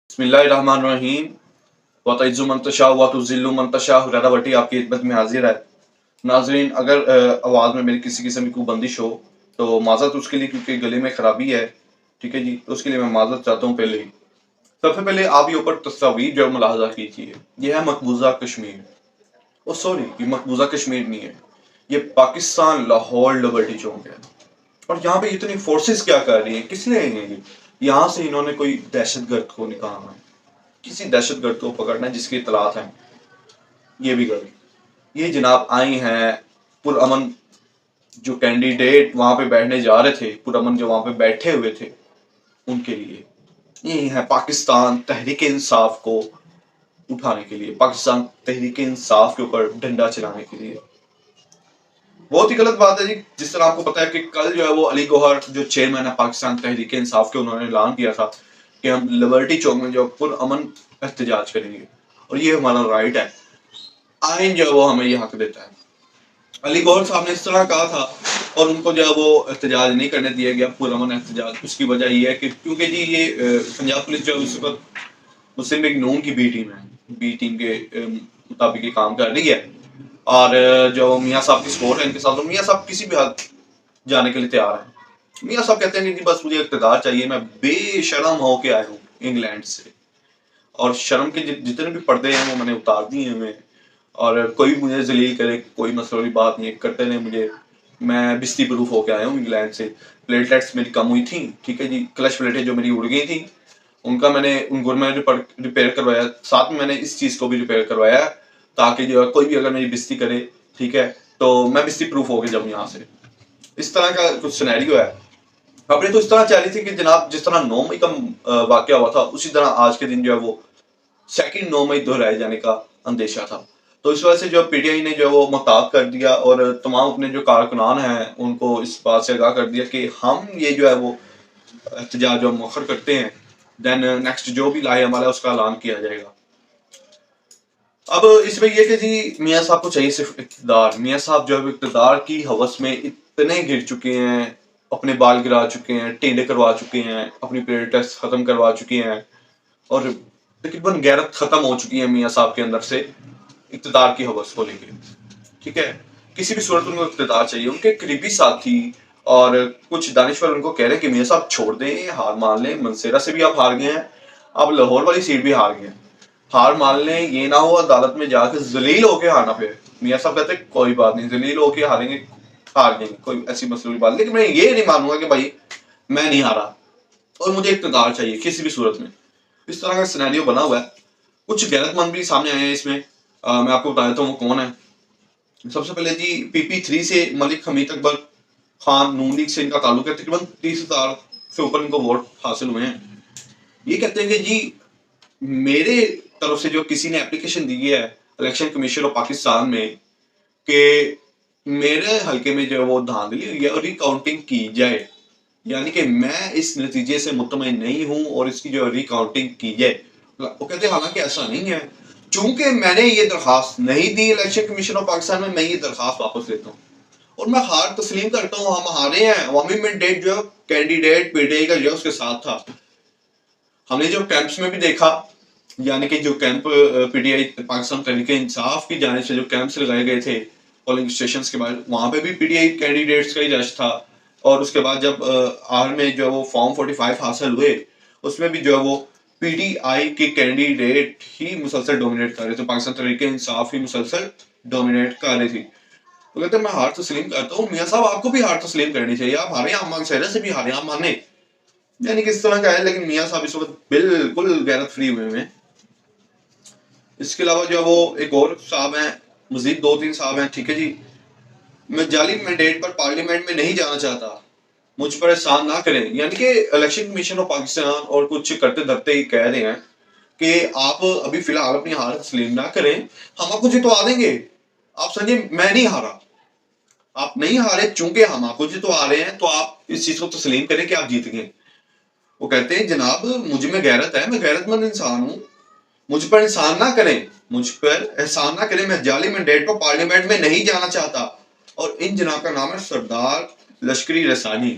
बिस्मिल्लाहिर्रहमानिर्रहीम वतइज़्ज़ु मन तशा व तुज़िल्लु मन तशा हुरैरावटी आपकी खिदमत में हाजिर है। नाज़रीन, अगर आवाज़ में मेरी किसी किस्म की कोई बंदिश हो तो माज़रत उसके लिए, क्योंकि गले में ख़राबी है। ठीक है जी, तो उसके लिए मैं माज़रत चाहता हूँ। पहले ही सबसे पहले आप ये ऊपर तस्वीर जो मुलाहज़ा कीजिए, ये है मकबूज़ा कश्मीर। ओ सॉरी, ये मकबूज़ा कश्मीर नहीं है, ये पाकिस्तान लाहौर लिबर्टी चौक है। और यहाँ पे इतनी फोर्सेस क्या कर रही हैं, किस लिए आई हैं ये? यहाँ से इन्होंने कोई दहशतगर्द को निकालना है, किसी दहशतगर्द को पकड़ना है जिसकी इतलात है। ये भी गलत। ये जनाब आई हैं पुरअमन, जो कैंडिडेट वहां पे बैठने जा रहे थे, पुरअमन जो वहां पे बैठे हुए थे, उनके लिए। ये है पाकिस्तान तहरीक इंसाफ को उठाने के लिए, पाकिस्तान तहरीक इंसाफ के ऊपर डंडा चलाने के लिए। बहुत ही गलत बात है जी। जिस तरह आपको पता है कि कल जो है वो अली गौहर जो चेयरमैन है पाकिस्तान तहरीक इंसाफ के, उन्होंने ऐलान किया था कि हम लिबर्टी चौक में जो पुरअमन एहतजाज करेंगे, और ये हमारा राइट है। आइन जो है वो हमें ये हक देता है। अली गौहर साहब ने इस तरह कहा था और उनको जो है वो एहतजाज नहीं करने दिया गया, पुरअमन एहतजाज। उसकी वजह ये है कि क्योंकि जी ये पंजाब पुलिस जो है उस वक्त मुस्लिम लीग नून की बी टीम है, बी टीम के मुताबिक ये काम कर रही है। और जो मियाँ साहब की सपोर्ट है इनके साथ, तो मियाँ साहब किसी भी हद जाने के लिए तैयार है। मियाँ साहब कहते हैं कि बस मुझे इक़्तिदार चाहिए, मैं बेशर्म होके आया हूँ इंग्लैंड से, और शर्म के जितने भी पर्दे हैं वो मैंने उतार दिए हैं, और कोई मुझे जलील करे, कोई मसले वाली बात नहीं, करते नहीं मुझे। मैं बिस्ती प्रूफ होके आया हूँ इंग्लैंड से। प्लेटलेट्स मेरी कम हुई थी, ठीक है जी, क्लच प्लेटें जो मेरी उड़ गई थी, उनका मैंने उनको मैं रिपेयर करवाया। साथ में मैंने इस चीज़ को भी रिपेयर करवाया ताकि जो है कोई भी अगर मेरी बिस्ती करे, ठीक है, तो मैं बिस्ती प्रूफ हो गया जब यहाँ से। इस तरह का कुछ सिनेरियो है। खबरें तो इस तरह चल रही थी कि जनाब जिस तरह 9 मई का वाकया हुआ था, उसी तरह आज के दिन जो है वो सेकंड 9 मई दोहराए जाने का अंदेशा था। तो इस वजह से जो पीटीआई ने जो है वो मुहतात कर दिया और तमाम अपने जो कारकुनान हैं उनको इस बात से आगाह कर दिया कि हम ये जो है वो एहतजाज जो मौखर करते हैं, देन नेक्स्ट जो भी लाए अमल है उसका ऐलान किया जाएगा। अब इसमें यह कि जी मियाँ साहब को चाहिए सिर्फ इक़्तिदार। मियाँ साहब जो है इक़्तिदार की हवस में इतने गिर चुके हैं, अपने बाल गिरा चुके हैं, टेढ़े करवा चुके हैं, अपनी प्लेटलेट्स खत्म करवा चुके हैं, और तकरीबन गैरत खत्म हो चुकी है मियाँ साहब के अंदर से इक़्तिदार की हवस को लेके। ठीक है, किसी भी सूरत उनको इक़्तिदार चाहिए। उनके करीबी साथी और कुछ दानिश्वर उनको कह रहे हैं कि मियाँ साहब छोड़ दें, हार मान लें, मनसेरा से भी आप हार गए हैं, अब लाहौर वाली सीट भी हार गए हैं, हार मान लें, ये ना हो अदालत में जाकर जलील होके हारना फिर। मियाँ साहब कहते कोई बात नहीं, जलील होके हारेंगे, हार जाएंगे, कोई ऐसी मसले की बात, लेकिन मैं ये नहीं मानूंगा कि भाई मैं नहीं हारा और मुझे इक़्तिदार चाहिए किसी भी सूरत में। इस तरह का सिनेरियो बना हुआ है। कुछ गैरतमंद भी सामने आए हैं इसमें। मैं आपको बता देता हूँ वो कौन है। सबसे पहले जी PP3 से मलिक हमीद अकबर खान, नून लीग से इनका ताल्लुक है। तकरीबन 30,000 से ऊपर इनको वोट हासिल हुए हैं। ये कहते हैं कि जी मेरे तरफ से जो किसी ने एप्लीकेशन दी है इलेक्शन कमीशन ऑफ पाकिस्तान में कि मेरे हल्के में जो है वो धांधली हुई है और रिकाउंटिंग की जाए, यानी कि मैं इस नतीजे से मुतमईन नहीं हूं और इसकी जो रिकाउंटिंग की जाए। वो कहते हैं हालांकि ऐसा नहीं है, चूंकि मैंने ये दरखास्त नहीं दी इलेक्शन कमीशन ऑफ पाकिस्तान में, मैं ये दरखास्त वापस लेता हूँ और मैं हार तस्लीम करता हूँ। हम हारे हैं। अवामी मैंडेट जो कैंडिडेट पीटीआई का जो उसके साथ था। हमने जो कैंप्स में भी देखा, यानी कि जो कैंप पीटीआई पाकिस्तान तहरीक इंसाफ की जानिब से जो कैंप्स लगाए गए थे पोलिंग स्टेशन के बाद, वहां पे भी पीटीआई कैंडिडेट्स का ही रश था। और उसके बाद जब आर में जो है वो फॉर्म 45 हासिल हुए, उसमें भी जो है वो पीटीआई के कैंडिडेट ही मुसलसल डोमिनेट कर रहे थे, पाकिस्तान तहरीक इंसाफ ही मुसलसल डोमिनेट कर रही थी। तो कहते मैं हार तस्लीम करता हूँ। मियाँ साहब आपको भी हार तस्लीम करनी चाहिए, आप हारे, आप मान से भी हारे, आप माने, यानी किस तरह का है। लेकिन मियाँ साहब इस वक्त बिल्कुल गैरत फ्री हुए हैं। इसके अलावा जो वो एक और साहब हैं, मजीद 2-3 साहब हैं। ठीक है जी, मैं जाली मैंडेट पर पार्लियामेंट में नहीं जाना चाहता, मुझ पर एहसान ना करें। यानी कि इलेक्शन कमीशन ऑफ पाकिस्तान और कुछ करते धरते ही कह रहे हैं कि आप अभी फिलहाल अपनी हार तस्लीम ना करें, हम आपको जितवा देंगे। आप समझिए मैं नहीं हारा, आप नहीं हारे, चूंकि हम आपको जितवा रहे हैं तो आप इस चीज को तस्लीम करें कि आप जीत गए। वो कहते हैं जनाब मुझ में गैरत है, मैं गैरतमंद इंसान हूं, मुझ पर एहसान ना करें, मुझ पर एहसान ना करें, मैं जाली मैंडेट पर पार्लियामेंट में नहीं जाना चाहता। और इन जनाब का नाम है सरदार लश्करी रसानी।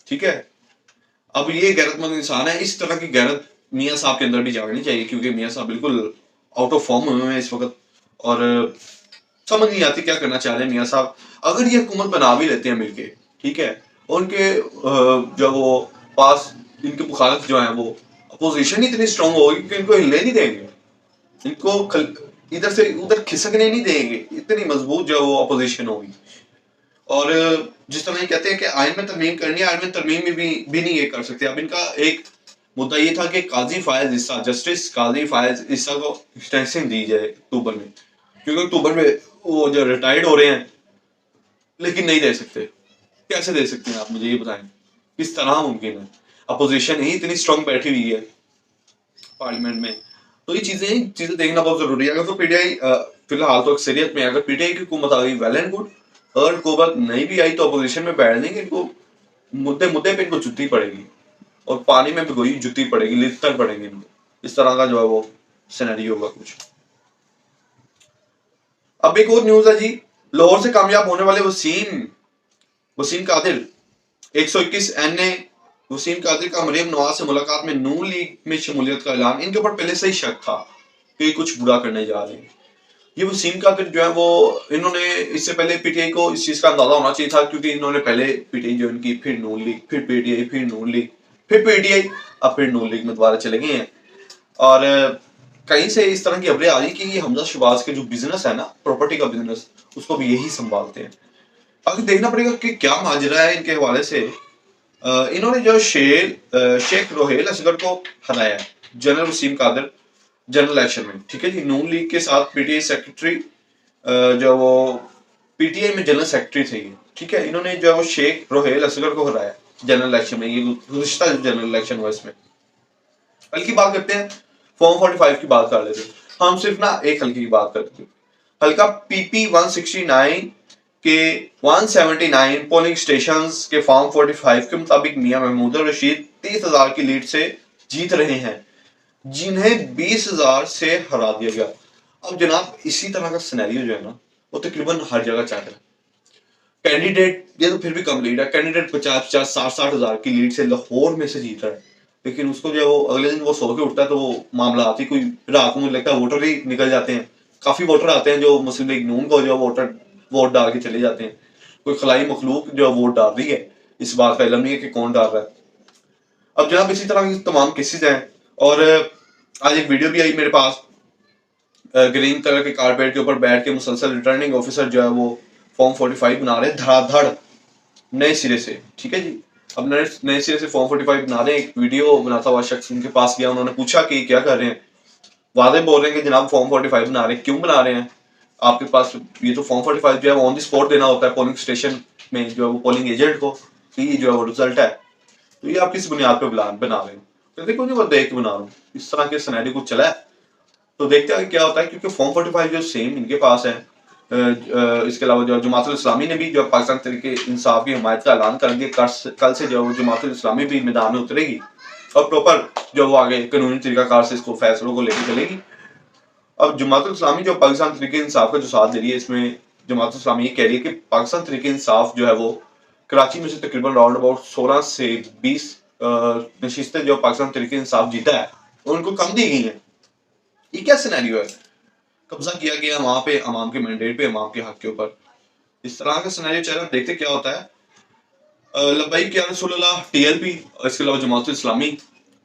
ठीक है, अब ये गैरतमंद इंसान है। इस तरह की गैरत मियाँ साहब के अंदर भी जागनी चाहिए, क्योंकि मियाँ साहब बिल्कुल आउट ऑफ फॉर्म हुए हैं इस वक्त, और समझ नहीं आती क्या करना चाह रहे हैं मियाँ साहब। अगर ये हुकूमत बना भी लेते हैं मिलके, ठीक है, और उनके जो वो पास इनके मुखालिफ जो है वो अपोजिशन इतनी स्ट्रांग होगी कि इनको हिलने नहीं देंगे, इनको इधर से उधर खिसकने नहीं देंगे, इतनी मजबूत जो वो अपोजिशन होगी। और जिस तरह ये कहते हैं कि आइन में तरमीम करनी है, आइन में तरमीम में भी नहीं ये कर सकते। अब इनका एक मुद्दा ये था कि काजी फायज ईसा, जस्टिस काजी फायज ईसा को एक्सटेंशन दी जाए अक्टूबर में, क्योंकि अक्टूबर में वो जो रिटायर्ड हो रहे हैं, लेकिन नहीं दे सकते। कैसे दे सकते हैं आप मुझे ये बताएं, किस तरह मुमकिन है? अपोजिशन ही इतनी स्ट्रांग बैठी हुई है पार्लियामेंट में। तो ये चीजें देखना बहुत जरूरी है। अगर तो पीटीआई फिलहाल तो अक्सरियत में, अगर पीटीआई की हुकूमत आ गई वेल एंड गुड, अगर हुकूमत नहीं भी आई तो अपोजिशन में बैठ देंगे, इनको मुद्दे मुद्दे पे इनको जुत्ती पड़ेगी, और पानी में भिगोई जुत्ती पड़ेगी, लिपतर पड़ेंगे इनको। इस तरह का जो है वो सिनेरियो होगा कुछ। अब एक और न्यूज है जी, लाहौर से कामयाब होने वाले वसीम कादिर 121 एन ए वसीम कादिर का मरियम नवाज से मुलाकात में नून लीग में शमूलियत का ऐलान। इनके ऊपर पहले से ही शक था कि कुछ बुरा करने जा रहे हैं। ये वसीम कादिर जो है वो, इन्होंने इससे पहले पीटीआई को इस चीज का अंदाजा होना चाहिए था, क्योंकि इन्होंने पहले पीटीआई ज्वाइन की, फिर नून लीग, फिर पीटीआई, फिर नून लीग, फिर पीटीआई, अब फिर नून लीग में दोबारा चले गए हैं। और कहीं से इस तरह की खबरें आ रही कि ये हमजा शहबाज के जो बिजनेस है ना, प्रॉपर्टी का बिजनेस, उसको भी यही संभालते हैं। आगे देखना पड़ेगा कि क्या माजरा है इनके हवाले से। इन्होंने जो शेख रोहेल असगर को हराया general Waseem Qadir general election में, ठीक है जी, नून लीग के साथ पीटीआई सेक्रेटरी, जो वो पीटीआई में जनरल सेक्रेटरी थे, ठीक है, इन्होंने जो वो शेख रोहेल असगर को हराया जनरल इलेक्शन में। ये गुज़िश्ता जनरल इलेक्शन हुआ इसमें। हल्की बात करते हैं, फॉर्म 45 की बात कर लेते हैं। हम सिर्फ ना एक हल्की की बात करते हैं। हल्का पीपी 169 के 179 पोलिंग स्टेशंस के फॉर्म 45 के मुताबिक मियां महमूद रशीद 30,000 की लीड से जीत रहे हैं, जिन्हें 20,000 से हरा दिया गया। अब जनाब इसी तरह का सिनेरियो जो है ना, वो तकरीबन हर जगह चल रहा है। कैंडिडेट, ये तो फिर भी कम लीड है, कैंडिडेट 50-50 60-60 हजार की लीड से लाहौर में से जीत रहा है, लेकिन उसको जो वो अगले दिन वो सो के उठता है तो वो मामला आती कोई रात को, मुझे लगता है वोटर ही निकल जाते हैं। काफी वोटर आते हैं जो मुस्लिम लीग नून को जो वोट डाल के चले जाते हैं। कोई खलाई मखलूक जो वोट डाल रही है, इस बात का इल्म नहीं है कि कौन डाल रहा है। अब जनाब इसी तरह की तमाम केसेस हैं, और आज एक वीडियो भी आई मेरे पास, ग्रीन कलर के कारपेट के ऊपर बैठ के मुसलसल रिटर्निंग ऑफिसर जो है वो फॉर्म 45 बना रहे धड़ाधड़ नए सिरे से, ठीक है जी। अब नए सिरे से फॉर्म 45 बना रहे हैं। एक वीडियो बनाता हुआ शख्स उनके पास गया, उन्होंने पूछा कि क्या कर रहे हैं, वादे बोल रहे हैं कि जनाब फॉर्म 45 बना रहे हैं। क्यों बना रहे हैं आपके पास? ये तो फॉर्म 45 जो है वो ऑन द स्पॉट देना होता है पोलिंग स्टेशन में जो है वो पोलिंग एजेंट को, कि ये जो है वो रिजल्ट है, तो ये आप किस बुनियाद पे बना रहे हो? कहते कुछ नहीं, वो देख के बना रहा हूँ। इस तरह के सिनेरियो कुछ चला है, तो देखते हैं क्या होता है, क्योंकि फॉर्म 45 जो सेम इनके पास है। इसके अलावा जो जमातुल इस्लामी ने भी जो पाकिस्तान तहरीक इंसाफ की हिमायत का ऐलान कर दिया, कल से जो जमातुल इस्लामी भी मैदान में उतरेगी और प्रॉपर जो वो आगे कानूनी तरीकाकार से इसको फैसलों को लेकर चलेगी। अब जमातुल इस्लामी जो पाकिस्तान तहरीक इंसाफ का जो साथ दे रही है, इसमें जमातुल इस्लामी ये कह रही है कि पाकिस्तान तहरीक इंसाफ जो है वो कराची में से तकरीबन राउंड अबाउट 16 से 20 नशिस्तें जो पाकिस्तान तहरीक इंसाफ जीता है उनको कम दी गई है। ये क्या सिनेरियो है? कब्जा किया गया वहां पे अवाम के मैंडेट पे, अवाम के हक के ऊपर। इस तरह का सिनेरियो चल रहा है, देखते क्या होता है। लब्बाई क्या रसूलुल्लाह टीएलपी और इसके अलावा जमातुल इस्लामी,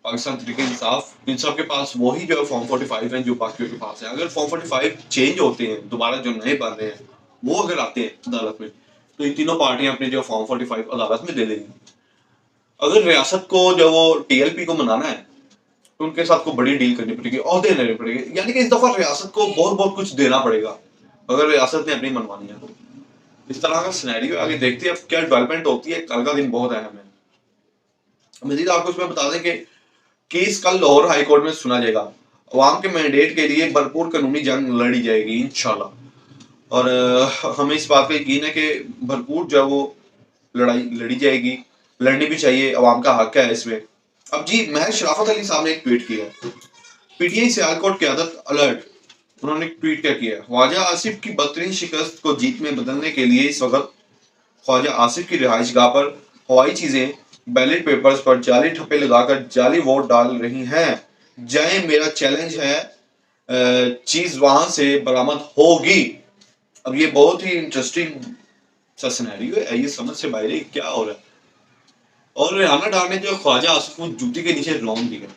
पाकिस्तान तहरीक इंसाफ, इन सब के पास वही जो है फॉर्म 45 है जो बाकियों के पास है। अगर फॉर्म 45 चेंज होते हैं, दोबारा जो नए बन रहे हैं वो अगर आते हैं अदालत में, तो ये तीनों पार्टियां अपने जो फॉर्म 45 अदालत में दे देंगी। अगर रियासत को जो वो टीएलपी को मनाना है तो उनके साथ को बड़ी डील करनी पड़ेगी, औहदे लेने पड़ेंगे, यानी कि इस दफा रियासत को बहुत बहुत कुछ देना पड़ेगा अगर रियासत ने अपनी मनवानी है तो। इस तरह का सिनेरियो आगे देखते हैं अब क्या डेवलपमेंट होती है। कल का दिन बहुत अहम है। मजीद आपको इसमें बता दें कि केस कल लाहौर हाई कोर्ट में सुना जाएगा। अवाम के मैंडेट के लिए भरपूर कानूनी जंग लड़ी जाएगी इंशाल्लाह, और हमें इस बात का यकीन है कि भरपूर जो है वो लड़ाई लड़ी जाएगी, लड़नी भी चाहिए, अवाम का हक है इसमें। अब जी महज शराफत अली साहब ने एक ट्वीट किया, पीटीआई सियालकोट क़यादत अलर्ट। उन्होंने ट्वीट क्या किया, ख्वाजा आसिफ की बदतरीन शिकस्त को जीत में बदलने के लिए इस वक्त ख्वाजा आसिफ की रिहाइशगाह पर हवाई चीजें बैलेट पेपर्स पर जाली ठप्पे लगाकर जाली वोट डाल रही हैं। जाएं, मेरा चैलेंज है, चीज वहां से बरामद होगी। अब ये बहुत ही इंटरेस्टिंग सा सिनेरियो है, ये समझ से बाहर है क्या हो रहा है। और रिहाना डार ने जो ख्वाजा आसिफ को जूती के नीचे रौंद दिया।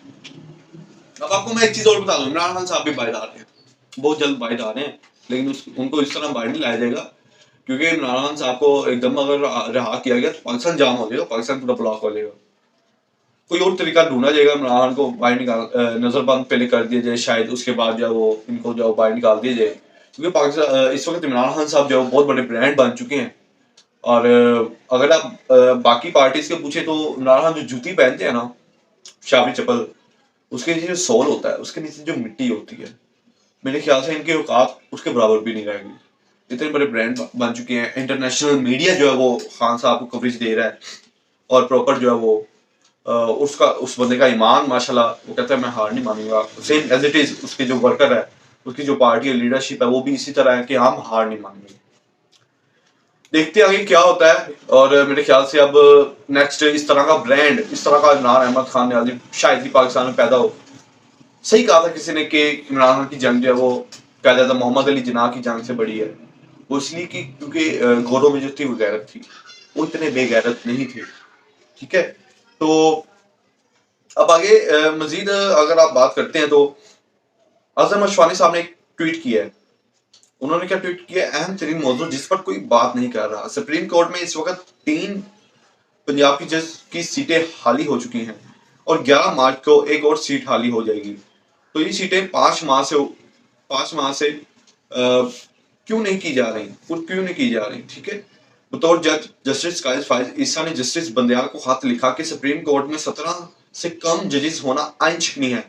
अब आपको मैं एक चीज और बता दूं, इमरान खान साहब भी बाहर आ रहे हैं, बहुत जल्द बाहर आ रहे हैं, लेकिन उनको इस तरह बाहर नहीं लाया जाएगा, क्योंकि इमरान खान साहब को एकदम अगर रहा किया गया तो पाकिस्तान जाम हो जाएगा, पाकिस्तान पूरा ब्लॉक हो जाएगा। कोई और तरीका ढूंढा जाएगा, इमरान खान को बाहर निकाल, नजरबंद पहले कर दिया जाए, शायद उसके बाद जो वो इनको जो बाहर निकाल दिया जाए, क्योंकि पाकिस्तान इस वक्त इमरान खान साहब जो बहुत बड़े ब्रांड बन चुके हैं। और अगर आप बाकी पार्टीज के पूछे तो इमरान खान जो जूती पहनते हैं ना, शाबरी चप्पल, उसके नीचे जो सोल होता है, उसके नीचे जो मिट्टी होती है, मेरे ख्याल से इनके औकात उसके बराबर भी नहीं रहेगी। इतने बड़े ब्रांड बन चुके हैं, इंटरनेशनल मीडिया जो है वो खान साहब को कवरेज दे रहा है, और प्रॉपर जो है वो उसका उस बंदे का ईमान माशाल्लाह, वो कहता है मैं हार नहीं मानूंगा, सेम एज इट इज उसके जो वर्कर है, उसकी जो पार्टी लीडरशिप है वो भी इसी तरह है कि हम हार नहीं मानेंगे। देखते हैं आगे क्या होता है। और मेरे ख्याल से अब नेक्स्ट इस तरह का ब्रांड, इस तरह का इमरान अहमद खान न्याजी शायद ही पाकिस्तान में पैदा हो। सही कहा था किसी ने कि इमरान खान की जंग जो है वो कहता था मोहम्मद अली जिन्ना की जंग से बड़ी है। वो इसलिए कि क्योंकि गोरों में जो थी वो गैरत थी, वो इतने बेगैरत नहीं थे। ठीक है, तो अब आगे मजीद अगर आप बात करते हैं तो अजहर मशवानी साहब ने एक ट्वीट किया है। उन्होंने क्या ट्वीट किया, अहम तरीन मौजूद जिस पर कोई बात नहीं कर रहा। सुप्रीम कोर्ट में इस वक्त 3 पंजाब की जज की सीटें खाली हो चुकी हैं और 11 मार्च को एक और सीट खाली हो जाएगी। तो ये सीटें 5 माह से क्यों नहीं की जा रही, क्यों नहीं की जा रही। ठीक है, बतौर जज जस्टिस कायद फायज ईसा ने जस्टिस बंदयाल को खत लिखा कि सुप्रीम कोर्ट में 17 से कम जजेस होना आइन शिकनी है।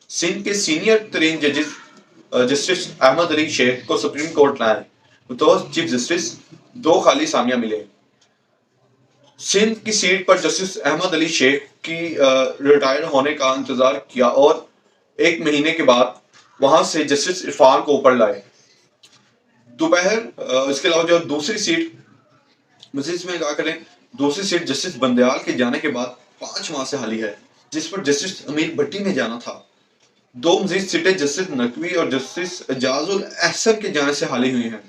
सिंध के सीनियर तरीन जजेस जस्टिस अहमद अली शेख को सुप्रीम कोर्ट लाए, बतौर चीफ जस्टिस 2 खाली सामियां मिले। सिंध की सीट पर जस्टिस अहमद अली शेख की रिटायर होने का इंतजार किया और 1 महीने के बाद वहां से जस्टिस इरफान को ऊपर लाए। दोपहर इसके अलावा जो दूसरी सीट मजीद में क्या करें, दूसरी सीट जस्टिस बंदयाल के जाने के बाद 5 माह से खाली है, जिस पर जस्टिस अमीर भट्टी ने जाना था। 2 मजीद सीटें जस्टिस नकवी और जस्टिस एजाजुल एहसन के जाने से खाली हुई हैं।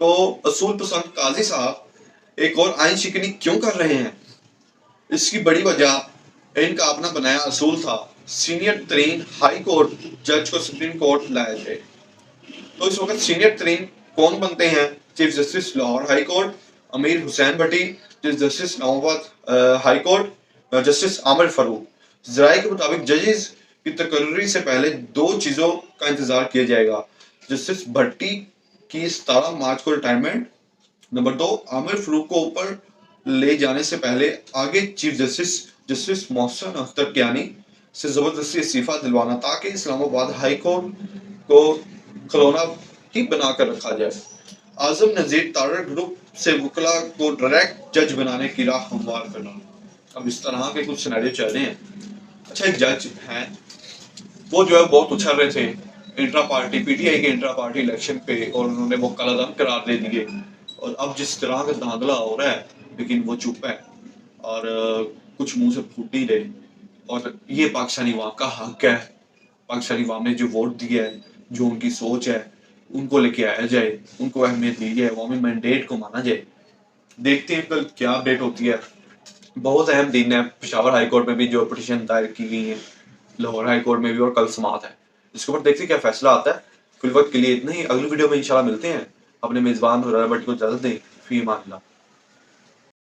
तो असूल पसंद काजी साहब एक और आइन शिकनी क्यों कर रहे हैं? इसकी बड़ी वजह इनका अपना बनाया असूल था, सीनियर तरीन हाई कोर्ट जज को सुप्रीम कोर्ट लाया जाए। तो इस वक्त सीनियर तरीन कौन बनते हैं? Chief justice Lahore high court Amir Hussain Bhatti, chief justice Islamabad high court justice Aamir Farooq. जराये के मुताबिक जजेस की तकर्री से पहले 2 चीजों का इंतजार किया जाएगा। जस्टिस भट्टी की 17 मार्च को रिटायरमेंट, नंबर 2 आमिर फरूक को ऊपर ले जाने से पहले आगे चीफ जस्टिस मोहसिन अख्तर कियानी से जबरदस्ती इस्तीफा दिलवाना, ताकि इस्लामाबाद हाई कोर्ट को खिलौना ही बनाकर रखा जाए। आजम नजीर तारर ग्रुप से वकला को डायरेक्ट जज बनाने की राह हमवार करना। अब इस तरह के कुछ सिनेरियो चल रहे हैं। अच्छा, एक जज हैं, वो जो है बहुत उछल रहे थे इंट्रा पार्टी पीटीआई के इंट्रा पार्टी इलेक्शन पे, और उन्होंने वो कलादम करार दे दिए। और अब जिस तरह का धांधला हो रहा है, लेकिन वो चुप है और कुछ मुंह से फूट नहीं रहे। और ये पाकिस्तानी अवाम का हक है, पाकिस्तानी अवाम ने जो वोट दिया है, जो उनकी सोच है, उनको लेके आया जाए, उनको अहमियत दी जाए, अवामी मैंडेट को माना जाए। देखते हैं कल क्या अपडेट होती है। बहुत अहम दिन है, पेशावर हाई कोर्ट में भी जो पिटीशन दायर की गई है, लाहौर हाई कोर्ट में भी, और कल समाअत है। इसके ऊपर देखते हैं क्या फैसला आता है। फिल वक्त के लिए इतना ही, अगली वीडियो में इंशाल्लाह मिलते हैं। अपने मेजबान हुरैरा भट्टी को इजाजत दें। फी अमान अल्लाह।